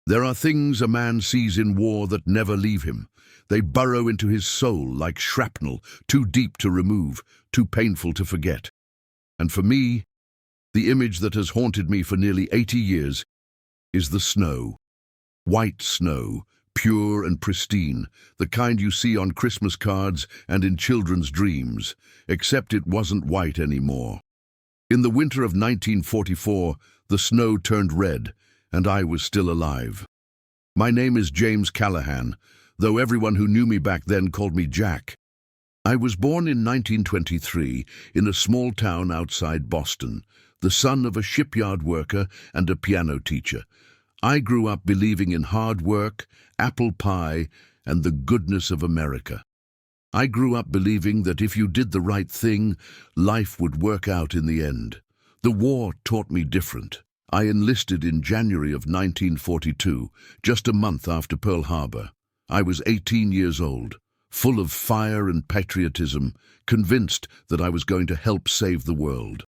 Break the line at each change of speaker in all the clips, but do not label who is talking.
There are things a man sees in war that never leave him. They burrow into his soul like shrapnel, too deep to remove, too painful to forget. And for me, the image that has haunted me for nearly 80 years is the snow. White snow, pure and pristine, the kind you see on Christmas cards and in children's dreams, except it wasn't white anymore. In the winter of 1944, the snow turned red, and I was still alive. My name is James Callahan, though everyone who knew me back then called me Jack. I was born in 1923 in a small town outside Boston, the son of a shipyard worker and a piano teacher. I grew up believing in hard work, apple pie, and the goodness of America. I grew up believing that if you did the right thing, life would work out in the end. The war taught me different. I enlisted in January of 1942, just a month after Pearl Harbor. I was 18 years old, full of fire and patriotism, convinced that I was going to help save the world.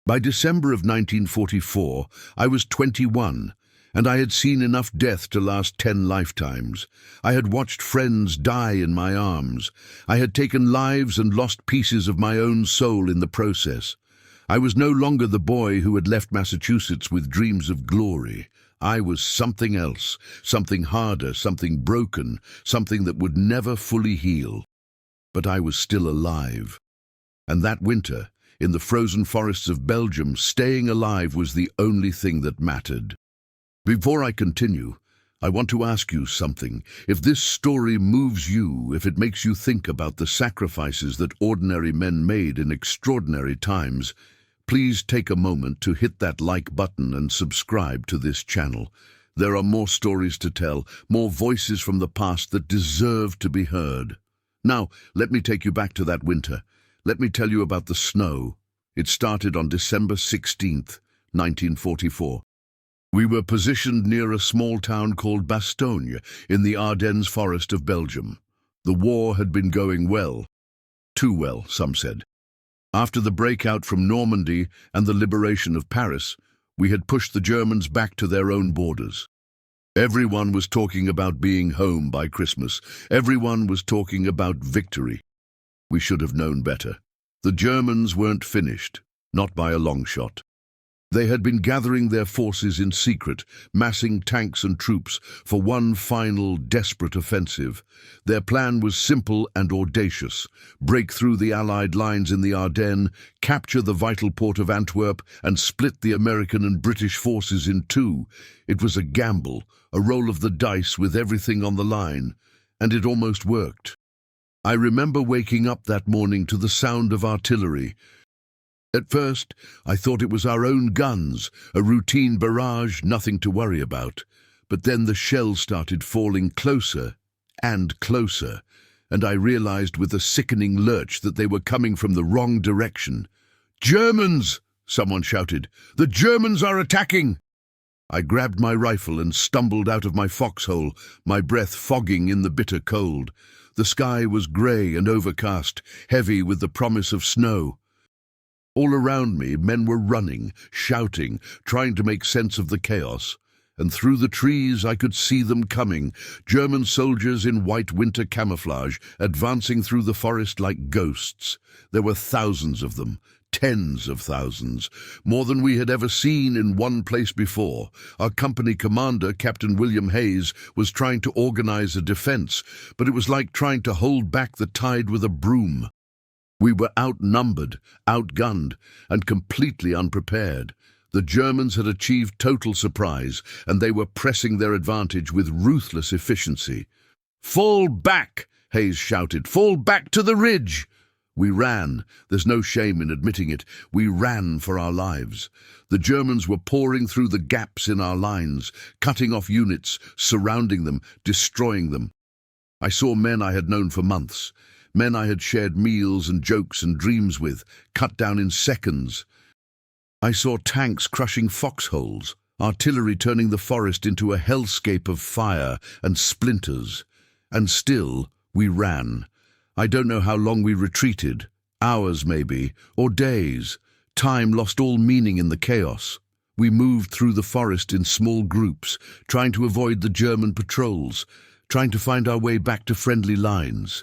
By December of 1944, I was 21, and I had seen enough death to last 10 lifetimes. I had watched friends die in my arms. I had taken lives and lost pieces of my own soul in the process. I was no longer the boy who had left Massachusetts with dreams of glory. I was something else, something harder, something broken, something that would never fully heal. But I was still alive. And that winter, in the frozen forests of Belgium, staying alive was the only thing that mattered. Before I continue, I want to ask you something. If this story moves you, if it makes you think about the sacrifices that ordinary men made in extraordinary times, please take a moment to hit that like button and subscribe to this channel. There are more stories to tell, more voices from the past that deserve to be heard. Now, let me take you back to that winter. Let me tell you about the snow. It started on December 16th, 1944. We were positioned near a small town called Bastogne in the Ardennes forest of Belgium. The war had been going well. Too well, some said. After the breakout from Normandy and the liberation of Paris, we had pushed the Germans back to their own borders. Everyone was talking about being home by Christmas. Everyone was talking about victory. We should have known better. The Germans weren't finished, not by a long shot. They had been gathering their forces in secret, massing tanks and troops for one final, desperate offensive. Their plan was simple and audacious: break through the Allied lines in the Ardennes, capture the vital port of Antwerp, and split the American and British forces in two. It was a gamble, a roll of the dice with everything on the line, and it almost worked. I remember waking up that morning to the sound of artillery. At first, I thought it was our own guns, a routine barrage, nothing to worry about. But then the shells started falling closer and closer, and I realized with a sickening lurch that they were coming from the wrong direction. "Germans!" someone shouted. "The Germans are attacking!" I grabbed my rifle and stumbled out of my foxhole, my breath fogging in the bitter cold. The sky was grey and overcast, heavy with the promise of snow. All around me, men were running, shouting, trying to make sense of the chaos. And through the trees I could see them coming, German soldiers in white winter camouflage, advancing through the forest like ghosts. There were thousands of them, tens of thousands, more than we had ever seen in one place before. Our company commander, Captain William Hayes, was trying to organize a defense, but it was like trying to hold back the tide with a broom. We were outnumbered, outgunned, and completely unprepared. The Germans had achieved total surprise, and they were pressing their advantage with ruthless efficiency. "Fall back!" Hayes shouted. "Fall back to the ridge!" We ran. There's no shame in admitting it. We ran for our lives. The Germans were pouring through the gaps in our lines, cutting off units, surrounding them, destroying them. I saw men I had known for months. Men I had shared meals and jokes and dreams with, cut down in seconds. I saw tanks crushing foxholes, artillery turning the forest into a hellscape of fire and splinters. And still, we ran. I don't know how long we retreated, hours maybe, or days. Time lost all meaning in the chaos. We moved through the forest in small groups, trying to avoid the German patrols, trying to find our way back to friendly lines.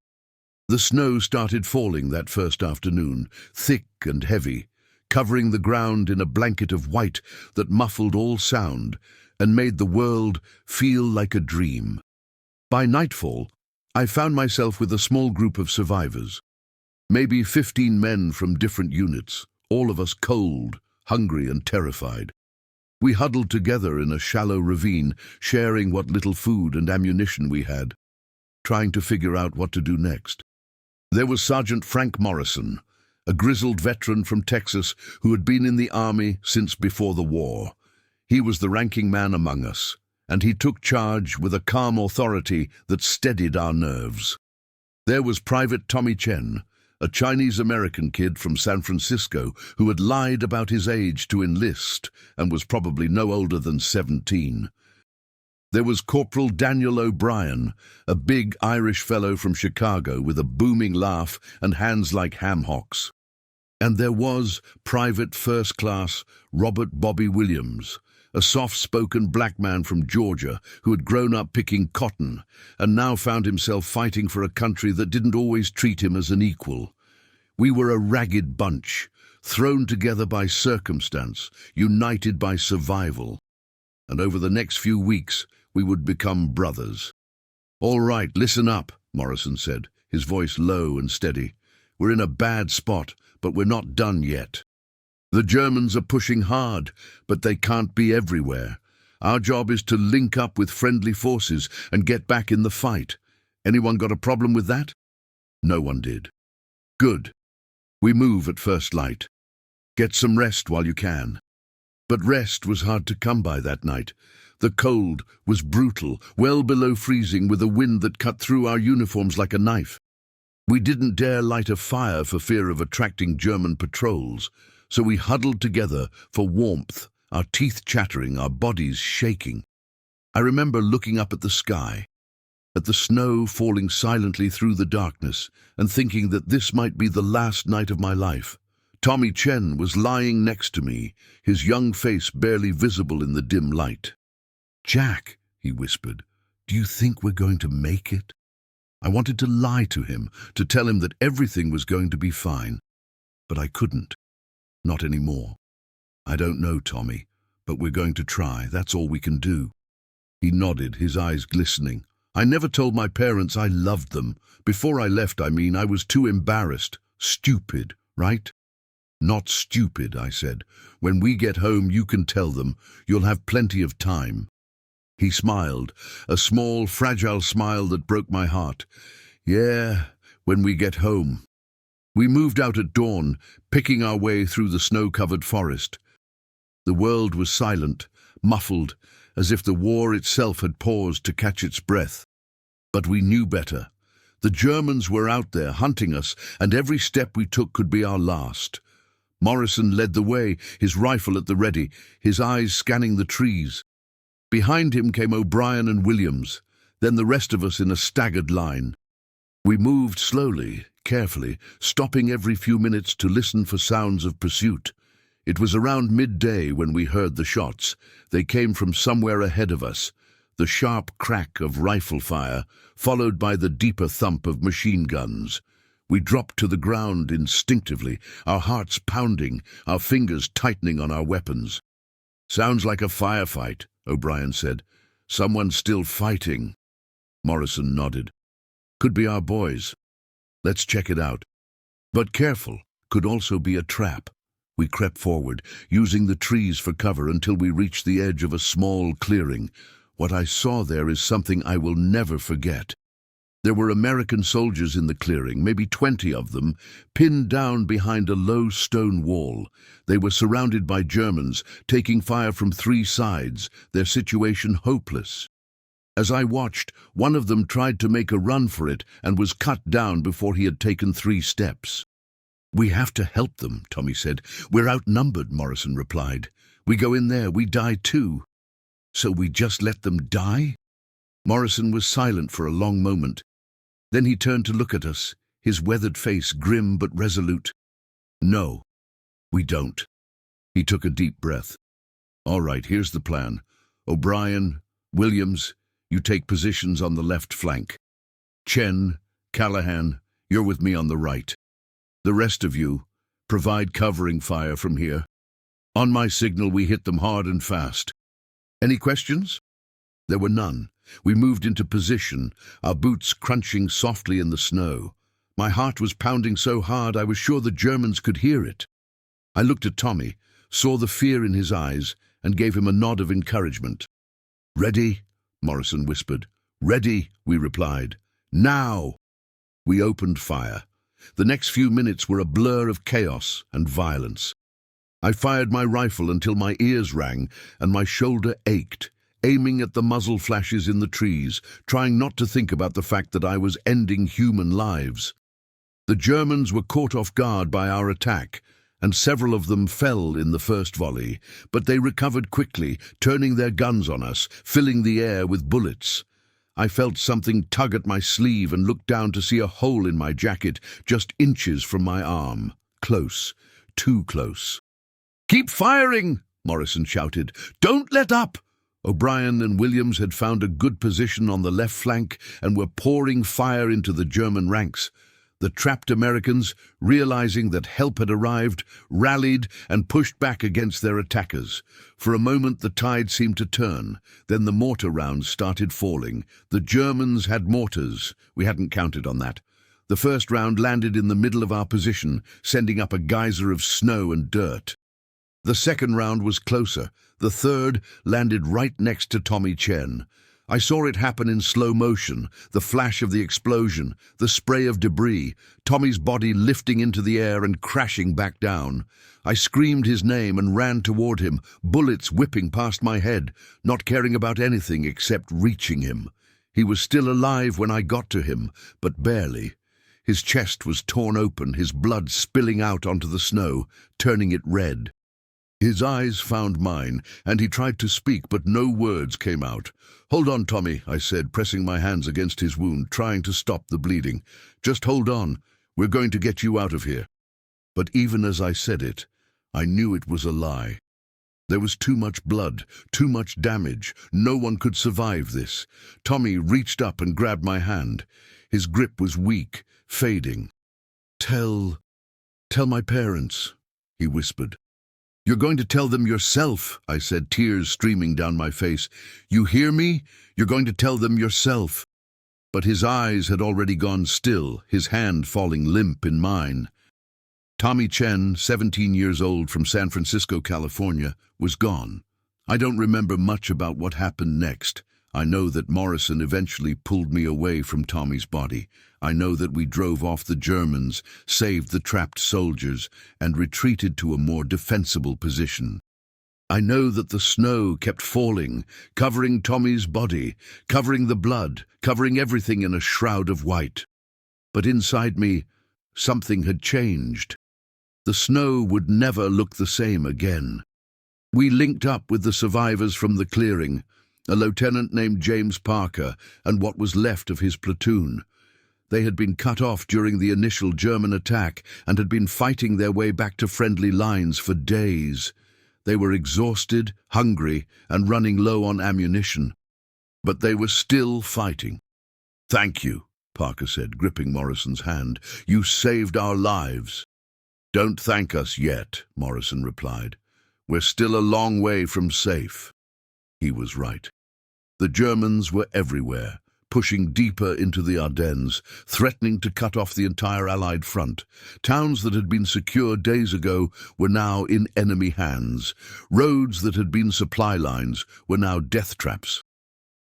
The snow started falling that first afternoon, thick and heavy, covering the ground in a blanket of white that muffled all sound and made the world feel like a dream. By nightfall, I found myself with a small group of survivors. Maybe 15 men from different units, all of us cold, hungry and terrified. We huddled together in a shallow ravine, sharing what little food and ammunition we had, trying to figure out what to do next. There was Sergeant Frank Morrison, a grizzled veteran from Texas who had been in the army since before the war. He was the ranking man among us, and he took charge with a calm authority that steadied our nerves. There was Private Tommy Chen, a Chinese-American kid from San Francisco who had lied about his age to enlist and was probably no older than 17. There was Corporal Daniel O'Brien, a big Irish fellow from Chicago with a booming laugh and hands like ham hocks. And there was Private First Class Robert Bobby Williams, a soft-spoken black man from Georgia who had grown up picking cotton and now found himself fighting for a country that didn't always treat him as an equal. We were a ragged bunch, thrown together by circumstance, united by survival. And over the next few weeks, we would become brothers. "All right, listen up," Morrison said, his voice low and steady. "We're in a bad spot, but we're not done yet. The Germans are pushing hard, but they can't be everywhere. Our job is to link up with friendly forces and get back in the fight. Anyone got a problem with that?" No one did. "Good. We move at first light. Get some rest while you can." But rest was hard to come by that night. The cold was brutal, well below freezing, with a wind that cut through our uniforms like a knife. We didn't dare light a fire for fear of attracting German patrols, so we huddled together for warmth, our teeth chattering, our bodies shaking. I remember looking up at the sky, at the snow falling silently through the darkness, and thinking that this might be the last night of my life. Tommy Chen was lying next to me, his young face barely visible in the dim light. "Jack," he whispered, "do you think we're going to make it?" I wanted to lie to him, to tell him that everything was going to be fine. But I couldn't. Not anymore. "I don't know, Tommy, but we're going to try. That's all we can do." He nodded, his eyes glistening. "I never told my parents I loved them. Before I left, I mean, I was too embarrassed. Stupid, right?" "Not stupid," I said. "When we get home, you can tell them. You'll have plenty of time." He smiled, a small, fragile smile that broke my heart. "Yeah, when we get home." We moved out at dawn, picking our way through the snow-covered forest. The world was silent, muffled, as if the war itself had paused to catch its breath. But we knew better. The Germans were out there hunting us, and every step we took could be our last. Morrison led the way, his rifle at the ready, his eyes scanning the trees. Behind him came O'Brien and Williams, then the rest of us in a staggered line. We moved slowly, carefully, stopping every few minutes to listen for sounds of pursuit. It was around midday when we heard the shots. They came from somewhere ahead of us, the sharp crack of rifle fire, followed by the deeper thump of machine guns. We dropped to the ground instinctively, our hearts pounding, our fingers tightening on our weapons. "Sounds like a firefight," O'Brien said. "Someone's still fighting." Morrison nodded. "Could be our boys. Let's check it out. But careful, could also be a trap." We crept forward, using the trees for cover until we reached the edge of a small clearing. What I saw there is something I will never forget. There were American soldiers in the clearing, maybe 20 of them, pinned down behind a low stone wall. They were surrounded by Germans, taking fire from 3 sides, their situation hopeless. As I watched, one of them tried to make a run for it and was cut down before he had taken 3 steps. "We have to help them," Tommy said. "We're outnumbered," Morrison replied. "We go in there, we die too." "So we just let them die?" Morrison was silent for a long moment. Then he turned to look at us, his weathered face grim but resolute. "No, we don't." He took a deep breath. All right, here's the plan. O'Brien, Williams, you take positions on the left flank. Chen, Callahan, you're with me on the right. The rest of you, provide covering fire from here. On my signal, we hit them hard and fast. Any questions? There were none. We moved into position, our boots crunching softly in the snow. My heart was pounding so hard I was sure the Germans could hear it. I looked at Tommy, saw the fear in his eyes, and gave him a nod of encouragement. "Ready?" Morrison whispered. "Ready," we replied. "Now!" We opened fire. The next few minutes were a blur of chaos and violence. I fired my rifle until my ears rang and my shoulder ached, aiming at the muzzle flashes in the trees, trying not to think about the fact that I was ending human lives. The Germans were caught off guard by our attack, and several of them fell in the first volley, but they recovered quickly, turning their guns on us, filling the air with bullets. I felt something tug at my sleeve and looked down to see a hole in my jacket just inches from my arm. Close, too close. "Keep firing!" Morrison shouted. "Don't let up!" O'Brien and Williams had found a good position on the left flank and were pouring fire into the German ranks. The trapped Americans, realizing that help had arrived, rallied and pushed back against their attackers. For a moment the tide seemed to turn. Then the mortar rounds started falling. The Germans had mortars. We hadn't counted on that. The first round landed in the middle of our position, sending up a geyser of snow and dirt. The second round was closer. The third landed right next to Tommy Chen. I saw it happen in slow motion, the flash of the explosion, the spray of debris, Tommy's body lifting into the air and crashing back down. I screamed his name and ran toward him, bullets whipping past my head, not caring about anything except reaching him. He was still alive when I got to him, but barely. His chest was torn open, his blood spilling out onto the snow, turning it red. His eyes found mine, and he tried to speak, but no words came out. "Hold on, Tommy," I said, pressing my hands against his wound, trying to stop the bleeding. "Just hold on. We're going to get you out of here." But even as I said it, I knew it was a lie. There was too much blood, too much damage. No one could survive this. Tommy reached up and grabbed my hand. His grip was weak, fading. Tell my parents," he whispered. "You're going to tell them yourself," I said, tears streaming down my face. "You hear me? You're going to tell them yourself." But his eyes had already gone still, his hand falling limp in mine. Tommy Chen, 17 years old from San Francisco, California, was gone. I don't remember much about what happened next. I know that Morrison eventually pulled me away from Tommy's body. I know that we drove off the Germans, saved the trapped soldiers, and retreated to a more defensible position. I know that the snow kept falling, covering Tommy's body, covering the blood, covering everything in a shroud of white. But inside me, something had changed. The snow would never look the same again. We linked up with the survivors from the clearing, a lieutenant named James Parker and what was left of his platoon. They had been cut off during the initial German attack and had been fighting their way back to friendly lines for days. They were exhausted, hungry, and running low on ammunition. But they were still fighting. "Thank you," Parker said, gripping Morrison's hand. "You saved our lives." "Don't thank us yet," Morrison replied. "We're still a long way from safe." He was right. The Germans were everywhere, pushing deeper into the Ardennes, threatening to cut off the entire Allied front. Towns that had been secure days ago were now in enemy hands. Roads that had been supply lines were now death traps.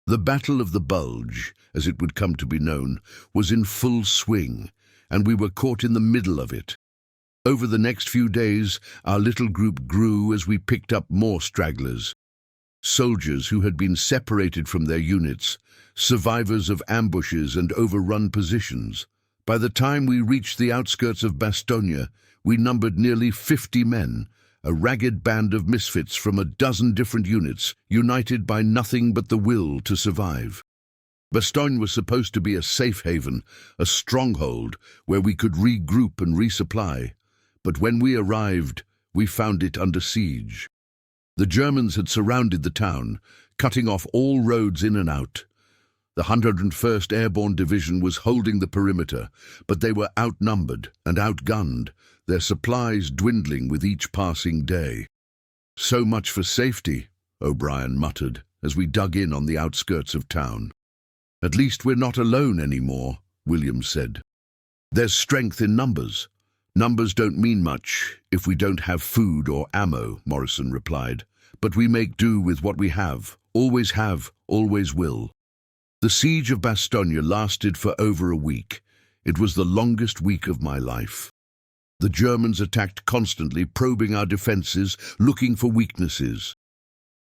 The Battle of the Bulge, as it would come to be known, was in full swing, and we were caught in the middle of it. Over the next few days, our little group grew as we picked up more stragglers. Soldiers who had been separated from their units, survivors of ambushes and overrun positions. By the time we reached the outskirts of Bastogne, we numbered nearly 50 men, a ragged band of misfits from a dozen different units, united by nothing but the will to survive. Bastogne was supposed to be a safe haven, a stronghold where we could regroup and resupply. But when we arrived, we found it under siege. The Germans had surrounded the town, cutting off all roads in and out. The 101st Airborne Division was holding the perimeter, but they were outnumbered and outgunned, their supplies dwindling with each passing day. "So much for safety," O'Brien muttered as we dug in on the outskirts of town. "At least we're not alone anymore," Williams said. "There's strength in numbers." "Numbers don't mean much if we don't have food or ammo," Morrison replied. "But we make do with what we have, always will." The siege of Bastogne lasted for over a week. It was the longest week of my life. The Germans attacked constantly, probing our defenses, looking for weaknesses.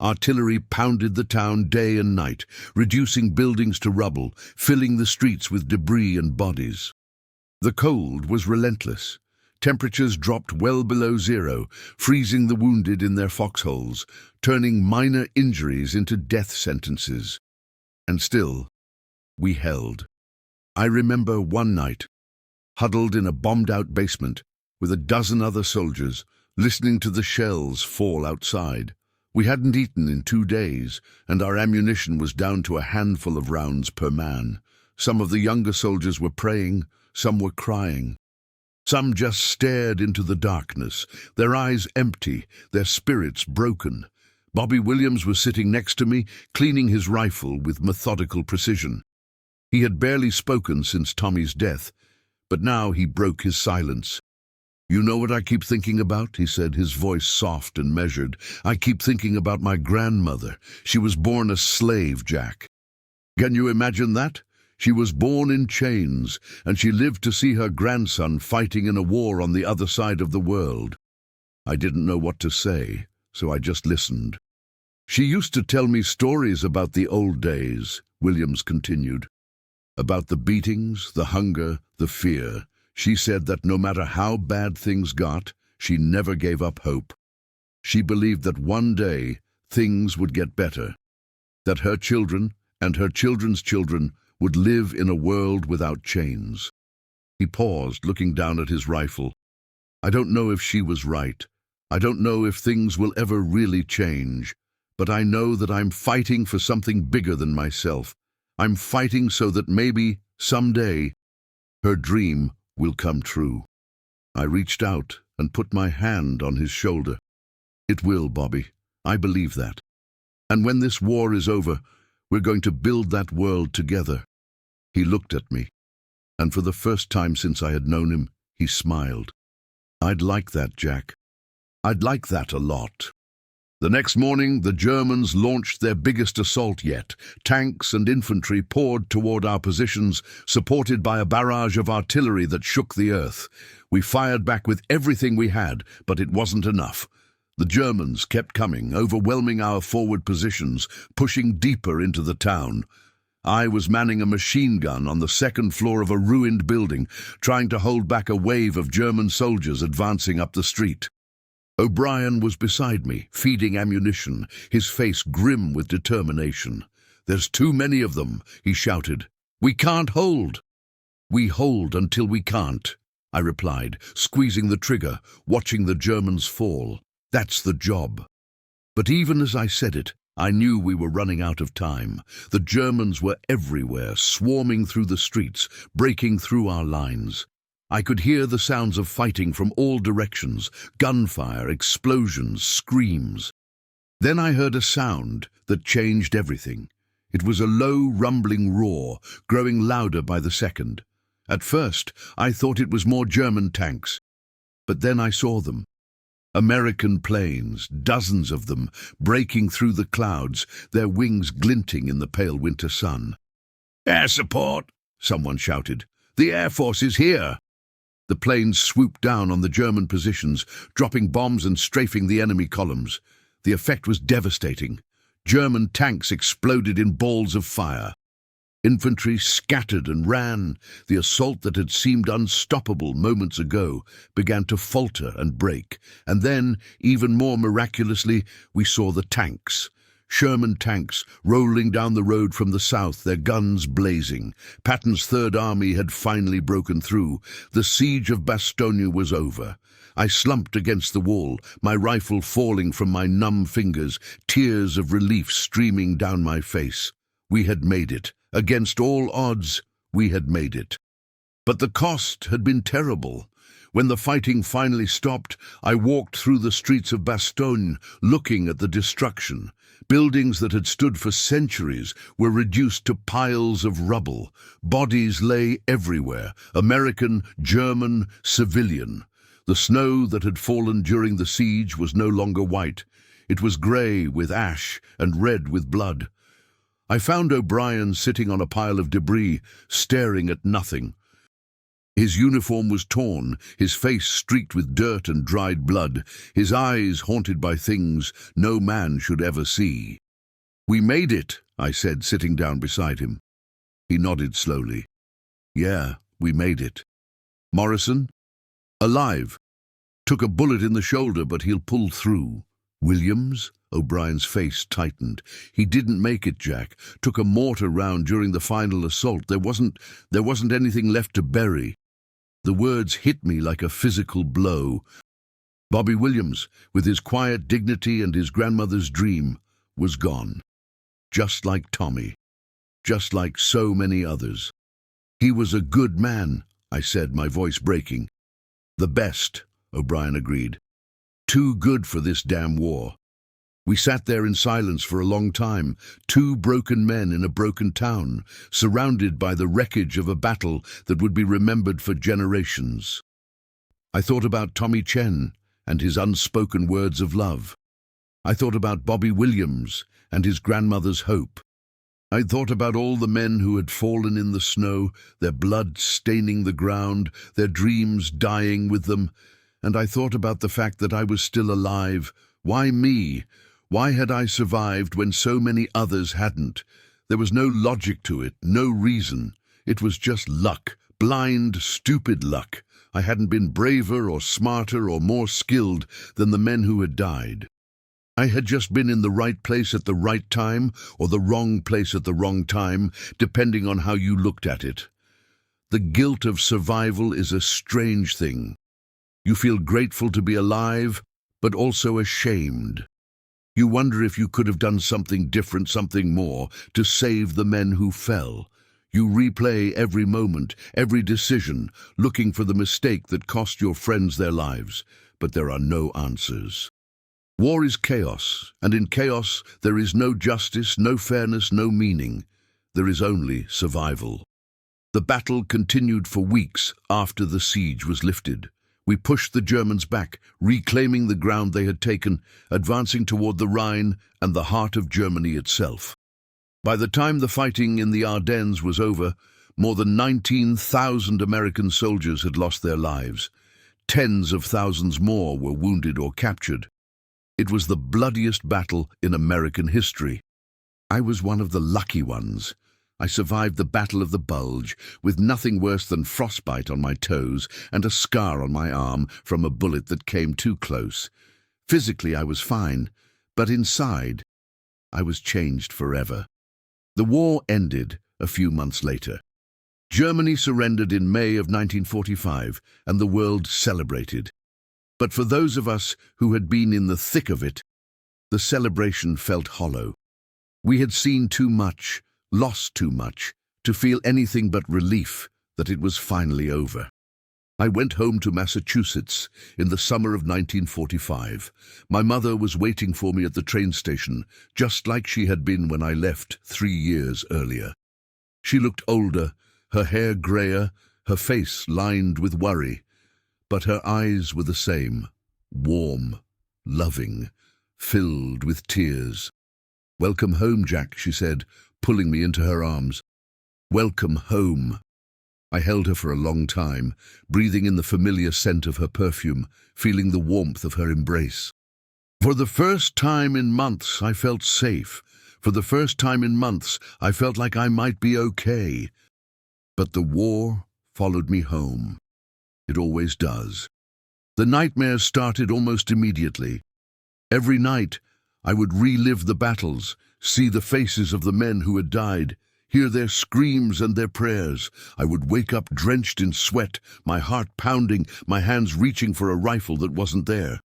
Artillery pounded the town day and night, reducing buildings to rubble, filling the streets with debris and bodies. The cold was relentless. Temperatures dropped well below zero, freezing the wounded in their foxholes, turning minor injuries into death sentences. And still, we held. I remember one night, huddled in a bombed-out basement, with a dozen other soldiers, listening to the shells fall outside. We hadn't eaten in 2 days, and our ammunition was down to a handful of rounds per man. Some of the younger soldiers were praying, some were crying. Some just stared into the darkness, their eyes empty, their spirits broken. Bobby Williams was sitting next to me, cleaning his rifle with methodical precision. He had barely spoken since Tommy's death, but now he broke his silence. "You know what I keep thinking about?" he said, his voice soft and measured. "I keep thinking about my grandmother. She was born a slave, Jack. Can you imagine that? She was born in chains, and she lived to see her grandson fighting in a war on the other side of the world." I didn't know what to say, so I just listened. "She used to tell me stories about the old days," Williams continued. "About the beatings, the hunger, the fear. She said that no matter how bad things got, she never gave up hope. She believed that one day things would get better, that her children and her children's children would live in a world without chains." He paused, looking down at his rifle. "I don't know if she was right. I don't know if things will ever really change, but I know that I'm fighting for something bigger than myself. I'm fighting so that maybe, someday, her dream will come true." I reached out and put my hand on his shoulder. "It will, Bobby. I believe that. And when this war is over, we're going to build that world together." He looked at me, and for the first time since I had known him, he smiled. "I'd like that, Jack. I'd like that a lot." The next morning, the Germans launched their biggest assault yet. Tanks and infantry poured toward our positions, supported by a barrage of artillery that shook the earth. We fired back with everything we had, but it wasn't enough. The Germans kept coming, overwhelming our forward positions, pushing deeper into the town. I was manning a machine gun on the second floor of a ruined building, trying to hold back a wave of German soldiers advancing up the street. O'Brien was beside me, feeding ammunition, his face grim with determination. "There's too many of them," he shouted. "We can't hold." "We hold until we can't," I replied, squeezing the trigger, watching the Germans fall. "That's the job." But even as I said it, I knew we were running out of time. The Germans were everywhere, swarming through the streets, breaking through our lines. I could hear the sounds of fighting from all directions, gunfire, explosions, screams. Then I heard a sound that changed everything. It was a low, rumbling roar, growing louder by the second. At first, I thought it was more German tanks, but then I saw them. American planes, dozens of them, breaking through the clouds, their wings glinting in the pale winter sun. "Air support!" someone shouted. "The Air Force is here!" The planes swooped down on the German positions, dropping bombs and strafing the enemy columns. The effect was devastating. German tanks exploded in balls of fire. Infantry scattered and ran. The assault that had seemed unstoppable moments ago began to falter and break. And then, even more miraculously, we saw the tanks. Sherman tanks rolling down the road from the south, their guns blazing. Patton's Third Army had finally broken through. The siege of Bastogne was over. I slumped against the wall, my rifle falling from my numb fingers, tears of relief streaming down my face. We had made it. Against all odds, we had made it. But the cost had been terrible. When the fighting finally stopped, I walked through the streets of Bastogne, looking at the destruction. Buildings that had stood for centuries were reduced to piles of rubble. Bodies lay everywhere, American, German, civilian. The snow that had fallen during the siege was no longer white. It was grey with ash and red with blood. I found O'Brien sitting on a pile of debris, staring at nothing. His uniform was torn, his face streaked with dirt and dried blood, his eyes haunted by things no man should ever see. "We made it," I said, sitting down beside him. He nodded slowly. "Yeah, we made it." "Morrison?" "Alive. Took a bullet in the shoulder, but he'll pull through." "Williams?" O'Brien's face tightened. "He didn't make it, Jack. Took a mortar round during the final assault. There wasn't anything left to bury." The words hit me like a physical blow. Bobby Williams, with his quiet dignity and his grandmother's dream, was gone. Just like Tommy. Just like so many others. "He was a good man," I said, my voice breaking. "The best," O'Brien agreed. "Too good for this damn war." We sat there in silence for a long time, two broken men in a broken town, surrounded by the wreckage of a battle that would be remembered for generations. I thought about Tommy Chen and his unspoken words of love. I thought about Bobby Williams and his grandmother's hope. I thought about all the men who had fallen in the snow, their blood staining the ground, their dreams dying with them, and I thought about the fact that I was still alive. Why me? Why had I survived when so many others hadn't? There was no logic to it, no reason. It was just luck, blind, stupid luck. I hadn't been braver or smarter or more skilled than the men who had died. I had just been in the right place at the right time or the wrong place at the wrong time, depending on how you looked at it. The guilt of survival is a strange thing. You feel grateful to be alive, but also ashamed. You wonder if you could have done something different, something more, to save the men who fell. You replay every moment, every decision, looking for the mistake that cost your friends their lives, but there are no answers. War is chaos, and in chaos there is no justice, no fairness, no meaning. There is only survival. The battle continued for weeks after the siege was lifted. We pushed the Germans back, reclaiming the ground they had taken, advancing toward the Rhine and the heart of Germany itself. By the time the fighting in the Ardennes was over, more than 19,000 American soldiers had lost their lives. Tens of thousands more were wounded or captured. It was the bloodiest battle in American history. I was one of the lucky ones. I survived the Battle of the Bulge with nothing worse than frostbite on my toes and a scar on my arm from a bullet that came too close. Physically, I was fine, but inside, I was changed forever. The war ended a few months later. Germany surrendered in May of 1945, and the world celebrated. But for those of us who had been in the thick of it, the celebration felt hollow. We had seen too much, lost too much, to feel anything but relief that it was finally over. I went home to Massachusetts in the summer of 1945. My mother was waiting for me at the train station, just like she had been when I left 3 years earlier. She looked older, her hair grayer, her face lined with worry, but her eyes were the same, warm, loving, filled with tears. "Welcome home, Jack," she said, pulling me into her arms. "Welcome home." I held her for a long time, breathing in the familiar scent of her perfume, feeling the warmth of her embrace. For the first time in months, I felt safe. For the first time in months, I felt like I might be okay. But the war followed me home. It always does. The nightmares started almost immediately. Every night, I would relive the battles, see the faces of the men who had died, hear their screams and their prayers. I would wake up drenched in sweat, my heart pounding, my hands reaching for a rifle that wasn't there.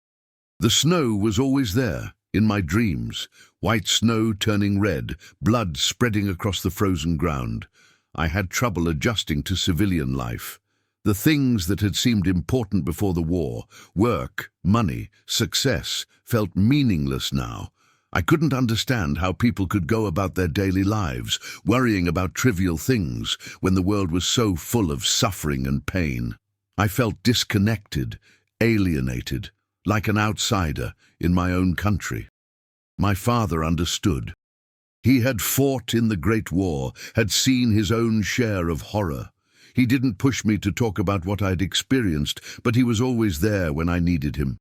The snow was always there, in my dreams, white snow turning red, blood spreading across the frozen ground. I had trouble adjusting to civilian life. The things that had seemed important before the war, work, money, success, felt meaningless now. I couldn't understand how people could go about their daily lives, worrying about trivial things, when the world was so full of suffering and pain. I felt disconnected, alienated, like an outsider in my own country. My father understood. He had fought in the Great War, had seen his own share of horror. He didn't push me to talk about what I'd experienced, but he was always there when I needed him.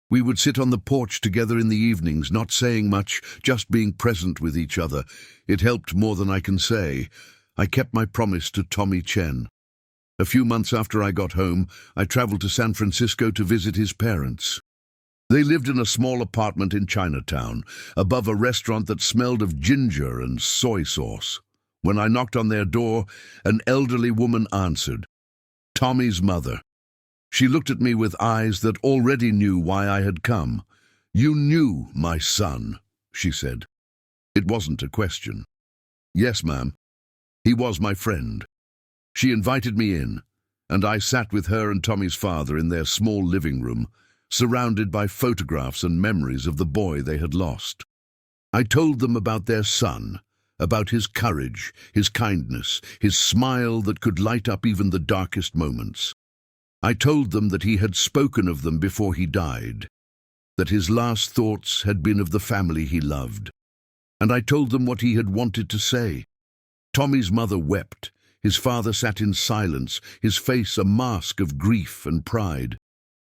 We would sit on the porch together in the evenings, not saying much, just being present with each other. It helped more than I can say. I kept my promise to Tommy Chen. A few months after I got home, I traveled to San Francisco to visit his parents. They lived in a small apartment in Chinatown, above a restaurant that smelled of ginger and soy sauce. When I knocked on their door, an elderly woman answered. Tommy's mother. She looked at me with eyes that already knew why I had come. "You knew my son," she said. It wasn't a question. "Yes, ma'am. He was my friend." She invited me in, and I sat with her and Tommy's father in their small living room, surrounded by photographs and memories of the boy they had lost. I told them about their son, about his courage, his kindness, his smile that could light up even the darkest moments. I told them that he had spoken of them before he died, that his last thoughts had been of the family he loved. And I told them what he had wanted to say. Tommy's mother wept. His father sat in silence, his face a mask of grief and pride.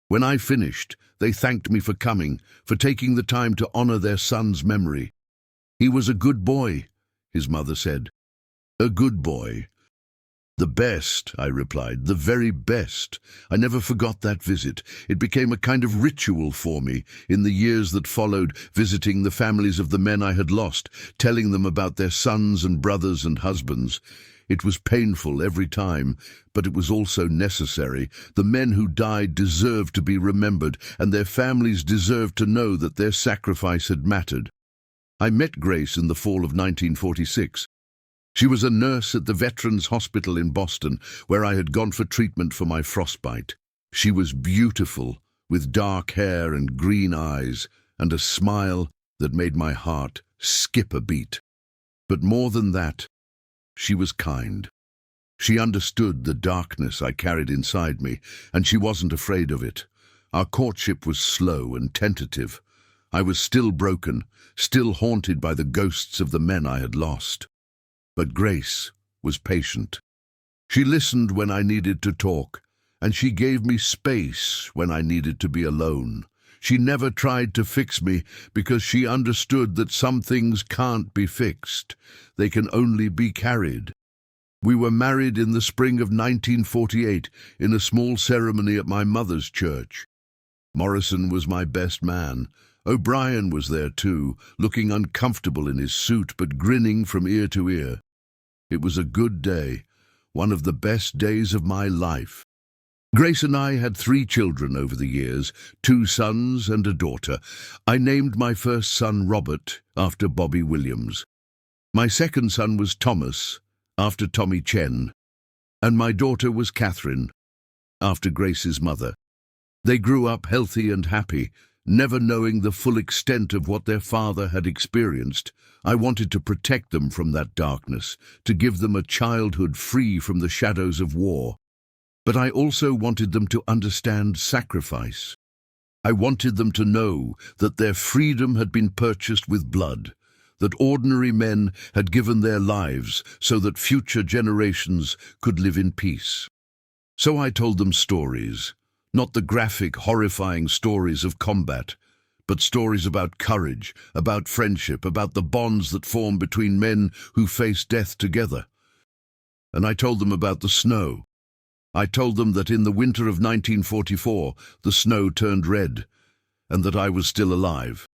When I finished, they thanked me for coming, for taking the time to honor their son's memory. "He was a good boy," his mother said. "A good boy." "The best," I replied, "the very best." I never forgot that visit. It became a kind of ritual for me in the years that followed, visiting the families of the men I had lost, telling them about their sons and brothers and husbands. It was painful every time, but it was also necessary. The men who died deserved to be remembered, and their families deserved to know that their sacrifice had mattered. I met Grace in the fall of 1946. She was a nurse at the Veterans Hospital in Boston, where I had gone for treatment for my frostbite. She was beautiful, with dark hair and green eyes, and a smile that made my heart skip a beat. But more than that, she was kind. She understood the darkness I carried inside me, and she wasn't afraid of it. Our courtship was slow and tentative. I was still broken, still haunted by the ghosts of the men I had lost. But Grace was patient. She listened when I needed to talk, and she gave me space when I needed to be alone. She never tried to fix me because she understood that some things can't be fixed. They can only be carried. We were married in the spring of 1948 in a small ceremony at my mother's church. Morrison was my best man. O'Brien was there too, looking uncomfortable in his suit but grinning from ear to ear. It was a good day, one of the best days of my life. Grace and I had 3 children over the years, 2 sons and a daughter. I named my first son Robert, after Bobby Williams. My second son was Thomas, after Tommy Chen. And my daughter was Catherine, after Grace's mother. They grew up healthy and happy, never knowing the full extent of what their father had experienced. I wanted to protect them from that darkness, to give them a childhood free from the shadows of war. But I also wanted them to understand sacrifice. I wanted them to know that their freedom had been purchased with blood, that ordinary men had given their lives so that future generations could live in peace. So I told them stories, not the graphic, horrifying stories of combat, but stories about courage, about friendship, about the bonds that form between men who face death together. And I told them about the snow. I told them that in the winter of 1944, the snow turned red, and that I was still alive.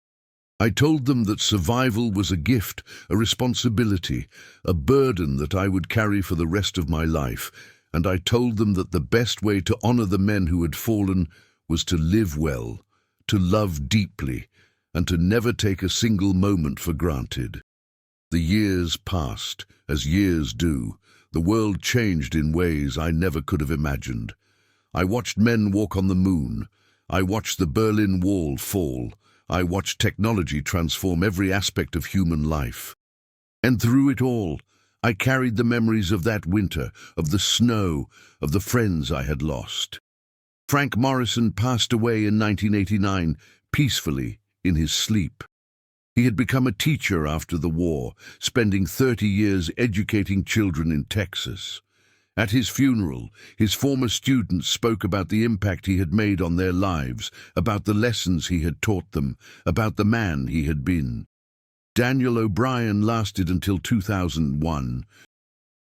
I told them that survival was a gift, a responsibility, a burden that I would carry for the rest of my life, and I told them that the best way to honor the men who had fallen was to live well, to love deeply, and to never take a single moment for granted. The years passed, as years do. The world changed in ways I never could have imagined. I watched men walk on the moon. I watched the Berlin Wall fall. I watched technology transform every aspect of human life. And through it all, I carried the memories of that winter, of the snow, of the friends I had lost. Frank Morrison passed away in 1989, peacefully, in his sleep. He had become a teacher after the war, spending 30 years educating children in Texas. At his funeral, his former students spoke about the impact he had made on their lives, about the lessons he had taught them, about the man he had been. Daniel O'Brien lasted until 2001.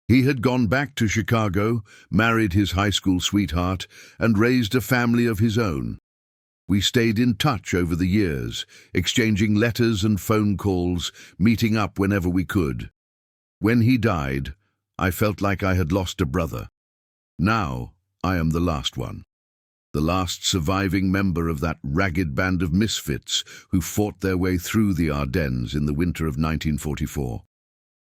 He had gone back to Chicago, married his high school sweetheart, and raised a family of his own. We stayed in touch over the years, exchanging letters and phone calls, meeting up whenever we could. When he died, I felt like I had lost a brother. Now, I am the last one. The last surviving member of that ragged band of misfits who fought their way through the Ardennes in the winter of 1944.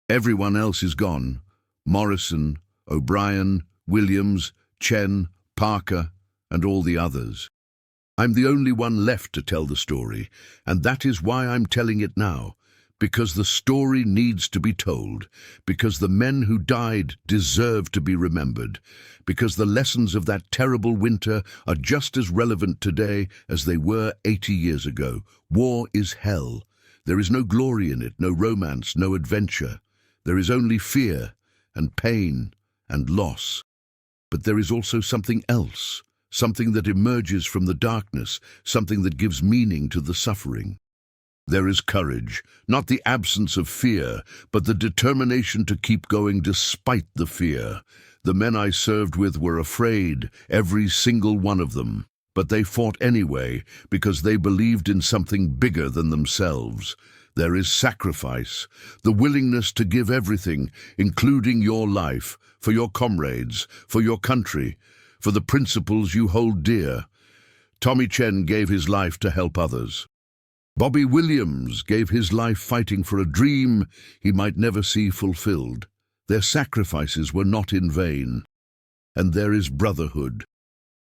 Everyone else is gone. Morrison, O'Brien, Williams, Chen, Parker, and all the others. I'm the only one left to tell the story, and that is why I'm telling it now, because the story needs to be told, because the men who died deserve to be remembered, because the lessons of that terrible winter are just as relevant today as they were 80 years ago. War is hell. There is no glory in it, no romance, no adventure. There is only fear and pain and loss. But there is also something else. Something that emerges from the darkness, something that gives meaning to the suffering. There is courage, not the absence of fear, but the determination to keep going despite the fear. The men I served with were afraid, every single one of them, but they fought anyway because they believed in something bigger than themselves. There is sacrifice, the willingness to give everything, including your life, for your comrades, for your country, for the principles you hold dear. Tommy Chen gave his life to help others. Bobby Williams gave his life fighting for a dream he might never see fulfilled. Their sacrifices were not in vain. And there is brotherhood.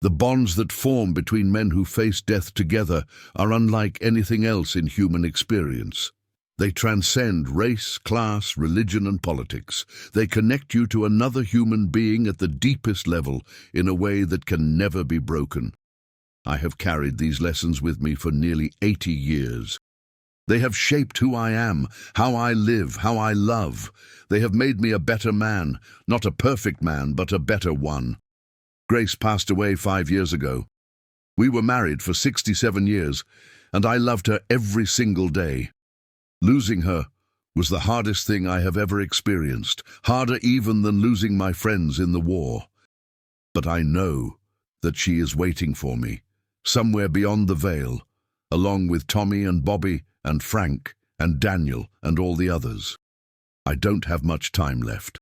The bonds that form between men who face death together are unlike anything else in human experience. They transcend race, class, religion, and politics. They connect you to another human being at the deepest level in a way that can never be broken. I have carried these lessons with me for nearly 80 years. They have shaped who I am, how I live, how I love. They have made me a better man, not a perfect man, but a better one. Grace passed away 5 years ago. We were married for 67 years, and I loved her every single day. Losing her was the hardest thing I have ever experienced, harder even than losing my friends in the war. But I know that she is waiting for me, somewhere beyond the veil, along with Tommy and Bobby and Frank and Daniel and all the others. I don't have much time left.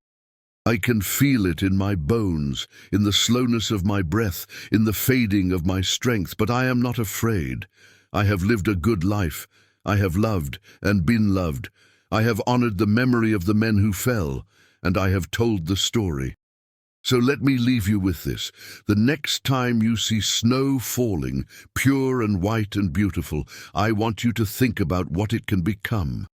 I can feel it in my bones, in the slowness of my breath, in the fading of my strength, but I am not afraid. I have lived a good life. I have loved and been loved. I have honored the memory of the men who fell, and I have told the story. So let me leave you with this. The next time you see snow falling, pure and white and beautiful, I want you to think about what it can become.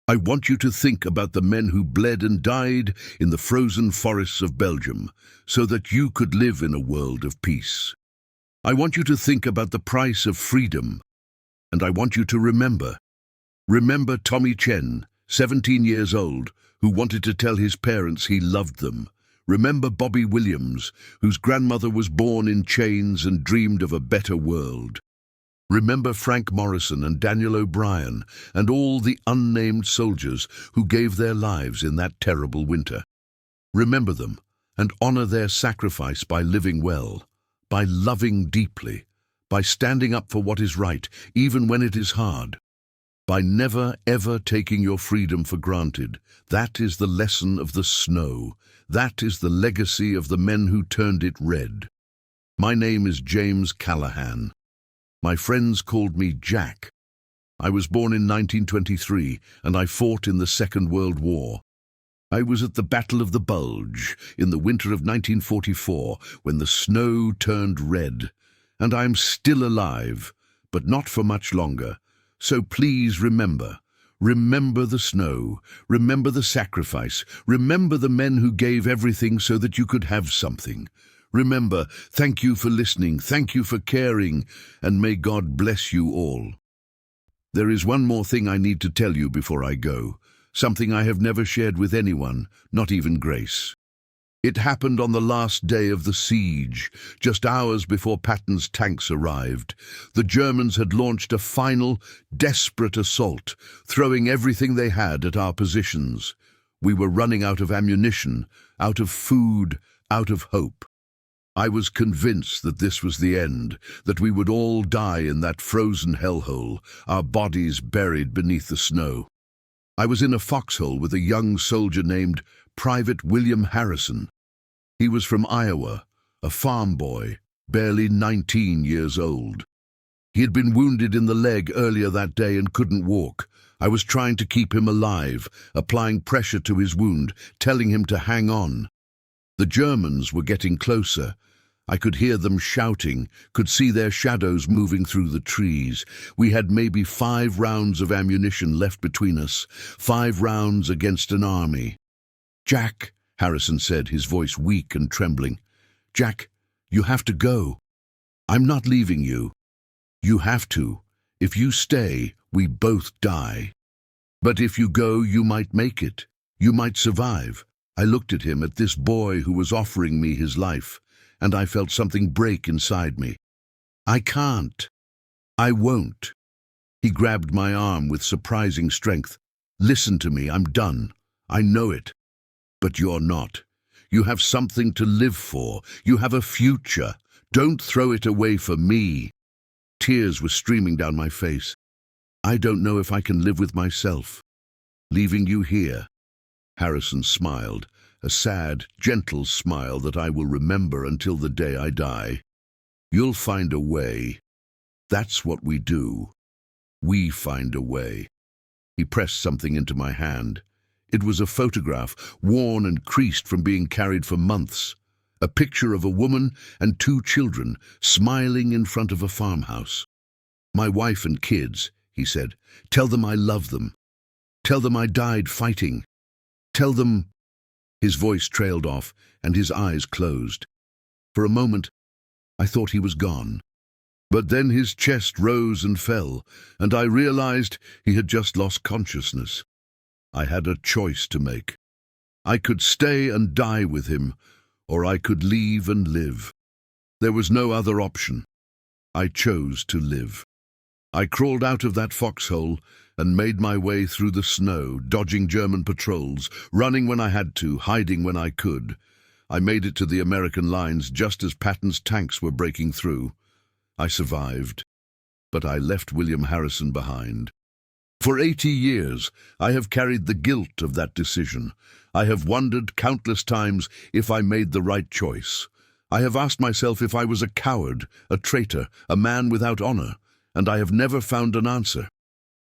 I want you to think about the men who bled and died in the frozen forests of Belgium, so that you could live in a world of peace. I want you to think about the price of freedom. And I want you to remember Tommy Chen, 17 years old, who wanted to tell his parents he loved them. Remember Bobby Williams, whose grandmother was born in chains and dreamed of a better world. Remember Frank Morrison and Daniel O'Brien and all the unnamed soldiers who gave their lives in that terrible winter. Remember them and honor their sacrifice by living well, by loving deeply, by standing up for what is right, even when it is hard. by never ever taking your freedom for granted. That is the lesson of the snow. That is the legacy of the men who turned it red. My name is James Callaghan. My friends called me Jack. I was born in 1923, and I fought in the Second World War. I was at the Battle of the Bulge in the winter of 1944 when the snow turned red. And I am still alive, but not for much longer. So please remember the snow, remember the sacrifice, remember the men who gave everything so that you could have something. Remember, thank you for listening, thank you for caring, and may God bless you all. There is one more thing I need to tell you before I go, something I have never shared with anyone, not even Grace. It happened on the last day of the siege, just hours before Patton's tanks arrived. The Germans had launched a final, desperate assault, throwing everything they had at our positions. We were running out of ammunition, out of food, out of hope. I was convinced that this was the end, that we would all die in that frozen hellhole, our bodies buried beneath the snow. I was in a foxhole with a young soldier named Private William Harrison. He was from Iowa, a farm boy, barely 19 years old. He had been wounded in the leg earlier that day and couldn't walk. I was trying to keep him alive, applying pressure to his wound, telling him to hang on. The Germans were getting closer. I could hear them shouting, could see their shadows moving through the trees. We had maybe 5 rounds of ammunition left between us, 5 rounds against an army. "Jack," Harrison said, his voice weak and trembling. "Jack, you have to go. I'm not leaving you. You have to. If you stay, we both die. But if you go, you might make it. You might survive." I looked at him, at this boy who was offering me his life, and I felt something break inside me. "I can't. I won't." He grabbed my arm with surprising strength. "Listen to me, I'm done. I know it. But you're not. You have something to live for. You have a future. Don't throw it away for me." Tears were streaming down my face. "I don't know if I can live with myself. Leaving you here." Harrison smiled, a sad, gentle smile that I will remember until the day I die. "You'll find a way. That's what we do. We find a way." He pressed something into my hand. It was a photograph, worn and creased from being carried for months. A picture of a woman and 2 children smiling in front of a farmhouse. "My wife and kids," he said. "Tell them I love them. Tell them I died fighting. Tell them—" His voice trailed off and his eyes closed. For a moment, I thought he was gone. But then his chest rose and fell, and I realized he had just lost consciousness. I had a choice to make. I could stay and die with him, or I could leave and live. There was no other option. I chose to live. I crawled out of that foxhole and made my way through the snow, dodging German patrols, running when I had to, hiding when I could. I made it to the American lines just as Patton's tanks were breaking through. I survived, but I left William Harrison behind. For 80 years, I have carried the guilt of that decision. I have wondered countless times if I made the right choice. I have asked myself if I was a coward, a traitor, a man without honor, and I have never found an answer.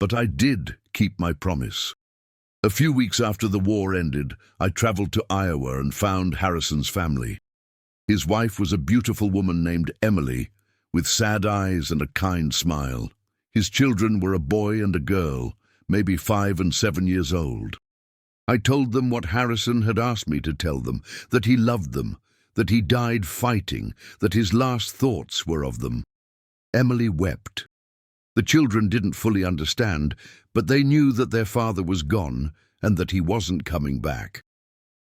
But I did keep my promise. A few weeks after the war ended, I traveled to Iowa and found Harrison's family. His wife was a beautiful woman named Emily, with sad eyes and a kind smile. His children were a boy and a girl, maybe 5 and 7 years old. I told them what Harrison had asked me to tell them, that he loved them, that he died fighting, that his last thoughts were of them. Emily wept. The children didn't fully understand, but they knew that their father was gone and that he wasn't coming back.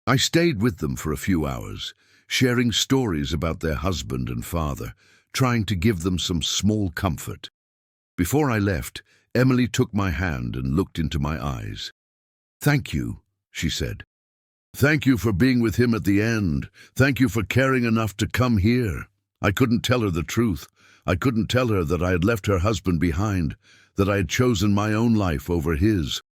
I stayed with them for a few hours, sharing stories about their husband and father, trying to give them some small comfort. Before I left, Emily took my hand and looked into my eyes. "Thank you," she said. "Thank you for being with him at the end. Thank you for caring enough to come here." I couldn't tell her the truth. I couldn't tell her that I had left her husband behind, that I had chosen my own life over his.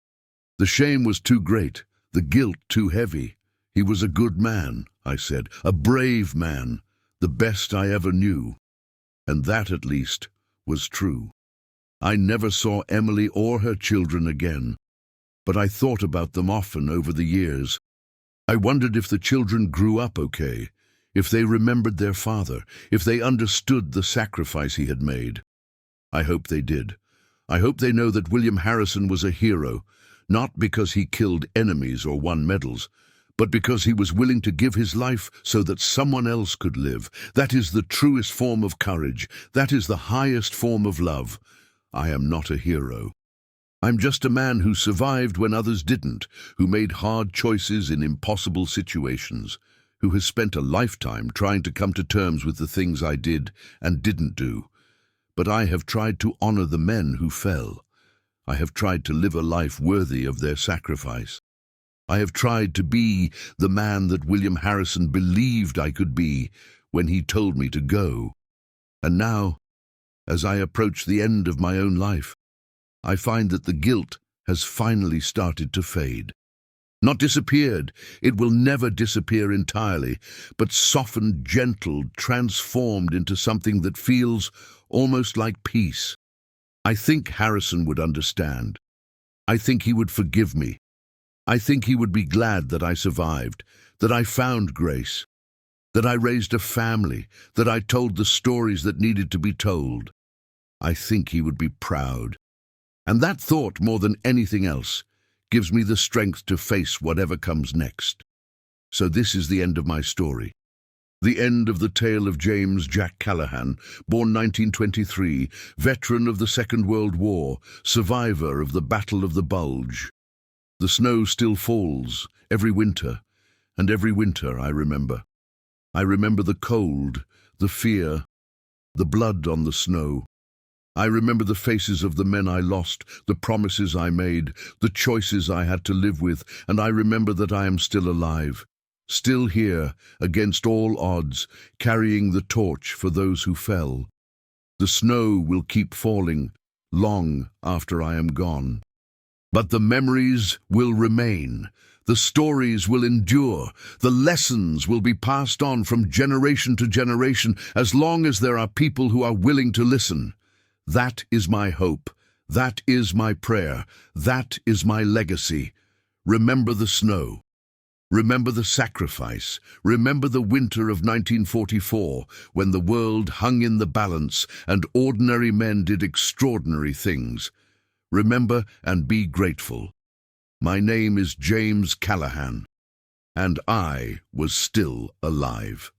The shame was too great, the guilt too heavy. He was a good man, I said, a brave man, the best I ever knew. And that, at least, was true. I never saw Emily or her children again, but I thought about them often over the years. I wondered if the children grew up okay, if they remembered their father, if they understood the sacrifice he had made. I hope they did. I hope they know that William Harrison was a hero, not because he killed enemies or won medals, but because he was willing to give his life so that someone else could live. That is the truest form of courage. That is the highest form of love. I am not a hero. I'm just a man who survived when others didn't, who made hard choices in impossible situations, who has spent a lifetime trying to come to terms with the things I did and didn't do. But I have tried to honor the men who fell. I have tried to live a life worthy of their sacrifice. I have tried to be the man that William Harrison believed I could be when he told me to go. And now, as I approach the end of my own life, I find that the guilt has finally started to fade. Not disappeared, it will never disappear entirely, but softened, gentled, transformed into something that feels almost like peace. I think Harrison would understand. I think he would forgive me. I think he would be glad that I survived, that I found grace, that I raised a family, that I told the stories that needed to be told. I think he would be proud. And that thought, more than anything else, gives me the strength to face whatever comes next. So this is the end of my story. The end of the tale of James Jack Callaghan, born 1923, veteran of the Second World War, survivor of the Battle of the Bulge. The snow still falls, every winter, and every winter I remember. I remember the cold, the fear, the blood on the snow. I remember the faces of the men I lost, the promises I made, the choices I had to live with, and I remember that I am still alive, still here, against all odds, carrying the torch for those who fell. The snow will keep falling, long after I am gone. But the memories will remain, the stories will endure, the lessons will be passed on from generation to generation as long as there are people who are willing to listen. That is my hope, that is my prayer, that is my legacy. Remember the snow. Remember the sacrifice. Remember the winter of 1944, when the world hung in the balance and ordinary men did extraordinary things. Remember and be grateful. My name is James Callaghan, and I was still alive.